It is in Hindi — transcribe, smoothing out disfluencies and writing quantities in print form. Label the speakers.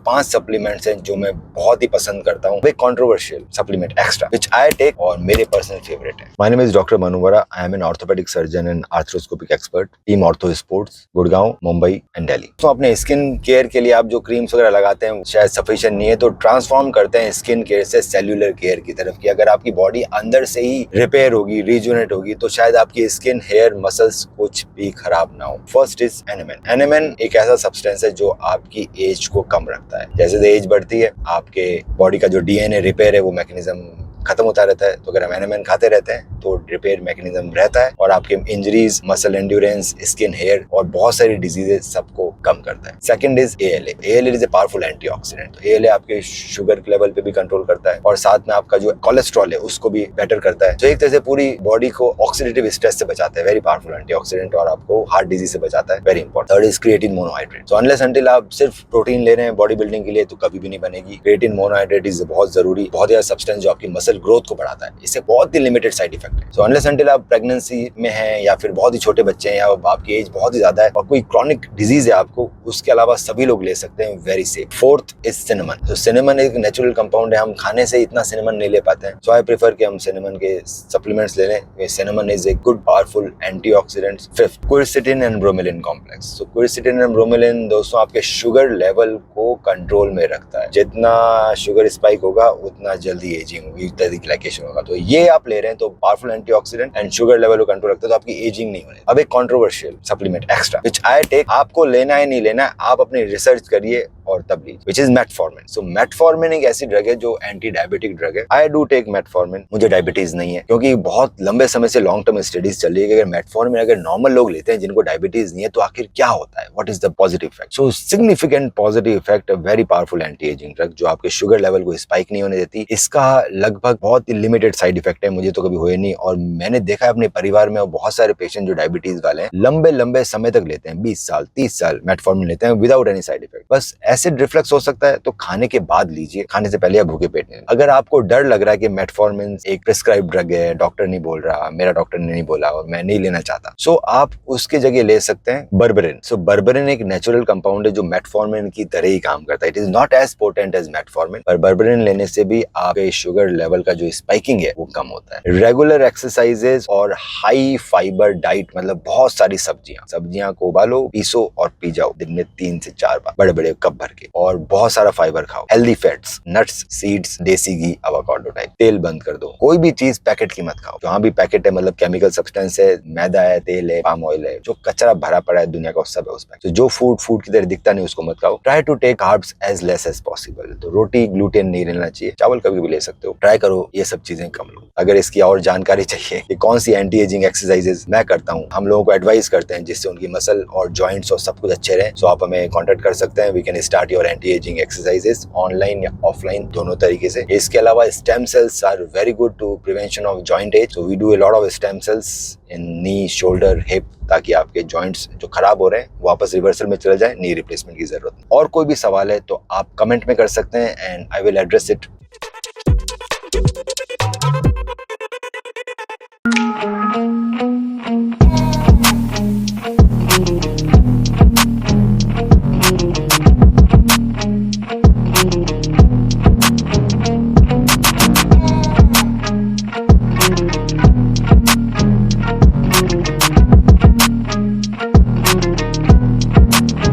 Speaker 1: 5 सप्लीमेंट्स हैं जो मैं बहुत ही पसंद करता हूँ, वे controversial supplement extra which I take और मेरे पर्सनल फेवरेट है। My name is doctor Manu Vora. I am an orthopaedic surgeon and arthroscopic expert, team ortho sports, Gurgaon, Mumbai and Delhi. तो अपने स्किन केयर के लिए आप जो क्रीम्स वगैरह लगाते हैं शायद सफिशिएंट नहीं है, तो ट्रांसफॉर्म करते हैं स्किन केयर से सेल्यूलर केयर की तरफ की। अगर आपकी बॉडी अंदर से ही रिपेयर होगी, रिजुनेट होगी, तो शायद आपकी स्किन, हेयर, मसल्स कुछ भी खराब ना हो। First is एनेमेन। एनेमेन एक ऐसा सब्सटेंस है जो आपकी एज को कम रखता है। जैसे एज बढ़ती है आपके बॉडी का जो डीएनए रिपेयर है वो मैकेनिज्म खत्म होता रहता है। तो अगर हम एनेमेन खाते रहते हैं तो रिपेयर मैकेनिज्म रहता है और आपके injuries, muscle endurance, skin, hair और बहुत सारी डिजीजेस सबको कम करता है। Second is ALA. ALA is a powerful antioxidant. तो एएलए आपके शुगर के लेवल पे भी कंट्रोल करता है और साथ में आपका जो कोलेस्ट्रॉल है उसको भी बेटर करता है। तो एक तरह से पूरी बॉडी को ऑक्सीडेटिव स्ट्रेस से बचाता है। वेरी पावरफुल एंटीऑक्सीडेंट और आपको हार्ट डिजीज से बचाता है। Very important. Third is creatine monohydrate. तो अनलेस अंटिल आप सिर्फ प्रोटीन ले रहे हैं बॉडी बिल्डिंग के लिए तो कभी भी नहीं बनेगी। क्रिएटिन मोनोहाइड्रेट इज बहुत जरूरी, बहुत ज्यादा सब्सटेंस जो आपकी मसल ग्रोथ को बढ़ाता है। इससे बहुत ही लिमिटेड साइड इफेक्ट है। सो अनलेस अंटिल आप प्रेगनेंसी में हैं या फिर बहुत ही छोटे बच्चे हैं या आपकी एज बहुत ही ज्यादा है और कोई क्रॉनिक डिजीज है आपको, उसके अलावा सभी लोग ले सकते हैं। Very safe. Fourth is cinnamon. तो सिनेमन एक नेचुरल कंपाउंड है, हम खाने से इतना सिनेमन नहीं ले पाते हैं। सो आई प्रेफर कि हम सिनेमन के सप्लीमेंट्स ले लें। Cinnamon is a good powerful antioxidant. Fifth, quercetin and bromelain complex. तो क्विरसेटिन एंड ब्रोमेलिन दोस्तों आपके शुगर लेवल को कंट्रोल में रखता है। जितना शुगर स्पाइक होगा उतना जल्दी एजिंग होगी, उतना ग्लाइकेशन होगा। तो ये आप ले रहे हैं तो powerful antioxidant and sugar level को कंट्रोल रखता है, तो आपकी एजिंग नहीं होने। अब एक controversial supplement extra which I take, आपको लेना है नहीं लेना, आप अपनी रिसर्च करिए और तब लीजिए, which is metformin. So metformin एक ऐसी ड्रग है जो एंटी डायबिटिक ड्रग है। I do take metformin. मुझे डायबिटीज नहीं है क्योंकि बहुत लंबे समय से लॉन्ग टर्म स्टडीज चल रही है कि अगर मेटफॉर्मिन अगर नॉर्मल लोग लेते हैं जिनको डायबिटीज नहीं है तो आखिर क्या होता है, what is the positive effect. So significant positive effect, very powerful anti ageing drug जो आपके शुगर लेवल को स्पाइक नहीं होने देती। इसका लगभग बहुत ही लिमिटेड साइड इफेक्ट है, मुझे तो कभी हुए नहीं और मैंने देखा है अपने परिवार में बहुत सारे पेशेंट जो डायबिटीज वाले हैं लंबे लंबे समय तक लेते हैं, 20 साल 30 साल मेटफॉर्मिन लेते हैं विदाउट एनी साइड इफेक्ट। बस एसिड रिफ्लक्स हो सकता है तो खाने के बाद लीजिए, खाने से पहले या भूखे पेट नहीं। अगर आपको डर लग रहा है कि मेटफॉर्मिन एक प्रिस्क्राइब ड्रग है, डॉक्टर नहीं बोल रहा, मेरा डॉक्टर ने नहीं बोला और मैं नहीं लेना चाहता, सो आप उसके जगह ले सकते हैं बर्बरिन। सो बर्बरिन एक नेचुरल कंपाउंड है जो मेटफॉर्मिन की तरह ही काम करता है। It is not as potent as metformin, पर बर्बरिन लेने से भी आपके शुगर लेवल का जो स्पाइकिंग है वो कम होता है। रेगुलर एक्सरसाइजेज और हाई फाइबर डाइट, मतलब बहुत सारी सब्जियां को उबालो, पीसो और पी जाओ दिन में 3 से 4 बार बड़े बड़े कप भर के, और बहुत सारा फाइबर खाओ। हेल्दी फैट्स, नट्स, सीड्स, देसी घी, एवोकाडो टाइप। तेल बंद कर दो, कोई भी चीज पैकेट की मत खाओ। जहां भी पैकेट है मतलब केमिकल सब्सटेंस है, मैदा है, तेल है, पाम ऑयल है, जो कचरा भरा पड़ा है दुनिया का सब है उसमें। तो जो फूड की तरह दिखता नहीं उसको मत खाओ। Try to take carbs as less as possible. तो रोटी, ग्लूटेन नहीं लेना चाहिए, चावल कभी भी ले सकते हो। ट्राई करो ये सब चीजें कम लो। अगर इसकी और जानकारी चाहिए कि कौन सी एंटी एजिंग एक्सरसाइजेज मैं करता हूँ, हम लोगों को एडवाइस करते हैं जिससे उनकी मसल और जॉइंट्स और सब कुछ अच्छे रहे, सो आप हमें कांटेक्ट कर सकते हैं। We can start your anti ageing exercises online या ऑफलाइन दोनों तरीके से। इसके अलावा stem cells are very good to prevention of joint age. So we do a lot of stem cells in knee, shoulder, hip, ताकि आपके जॉइंट्स जो खराब हो रहे हैं वापस रिवर्सल में चले जाए, नी रिप्लेसमेंट की जरूरत नहीं। और कोई भी सवाल है तो आप कमेंट में कर सकते हैं and I will address it.